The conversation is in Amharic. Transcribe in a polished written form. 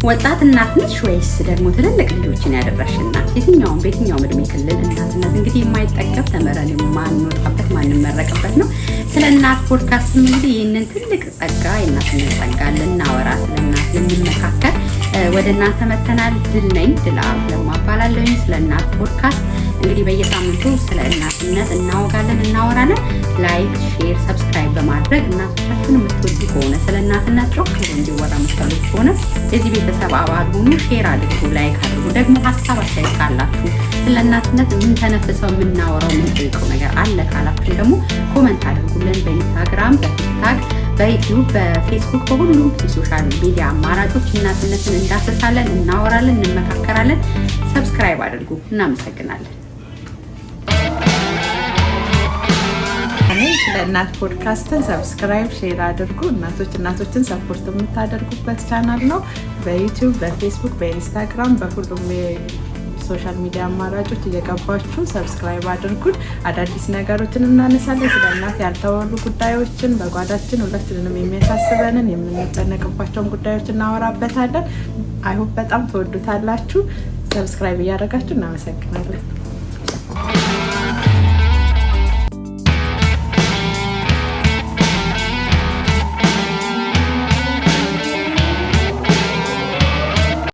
ወጣት እናት ነሽ ወይስ ደግሞ ትልልቅ ልጆችን ያደረሽ እናት? የትኛውም በየትኛውም እድሜ ክልል እናትነት እንግዲህ የማይጠገብ ተመረን የማንወጣበት ማንመረቅበት ነው። ስለ እናት ፖድካስት እንግዲህ ይህንን ትልቅ ጸጋ የእናትነት ጸጋ ልናወራ ስለ እናት ልንመካከል ወደ እናንተ መተናል። ድል ነኝ ድል ለማባላለኝ ስለ እናት ፖድካስት እንግዲህ በየሳምንቱ ስለ እናትነት እናወጋለን እናወራለን። ላይክ፣ ሼር፣ ሰብስክራይብ በማድረግ እናቶቻችሁን የምትወዱ ከሆነ ስለ እናትነት ጮክ ብሎ እንዲወራ የምትፈልጉ ከሆነ የዚህ ቤተሰብ አባል ሁኑ። ሼር አድርጉ፣ ላይክ አድርጉ። ደግሞ ሀሳብ አስተያየት ካላችሁ ስለ እናትነት የምንተነፍሰው የምናወራው የምንጠይቀው ነገር አለ ካላችሁ ደግሞ ኮመንት አድርጉልን። በኢንስታግራም፣ በቲክታክ፣ በዩቲዩብ፣ በፌስቡክ በሁሉም የሶሻል ሚዲያ አማራጮች እናትነትን እንዳሰሳለን፣ እናወራለን፣ እንመካከራለን። ሰብስክራይብ አድርጉ። እናመሰግናለን። ስለ እናት ፖድካስትን ሰብስክራይብ ሼር አድርጉ። እናቶችን ሰፖርት የምታደርጉበት ቻናል ነው። በዩቲዩብ፣ በፌስቡክ፣ በኢንስታግራም በሁሉም ሶሻል ሚዲያ አማራጮች እየገባችሁ ሰብስክራይብ አድርጉን። አዳዲስ ነገሮችን እናነሳለን። ስለ እናት ያልተወሩ ጉዳዮችን በጓዳችን ሁላችንንም የሚያሳስበንን የምንጨነቅባቸውን ጉዳዮች እናወራበታለን። አይሆፕ በጣም ትወዱታላችሁ። ሰብስክራይብ እያደረጋችሁ እናመሰግናለን።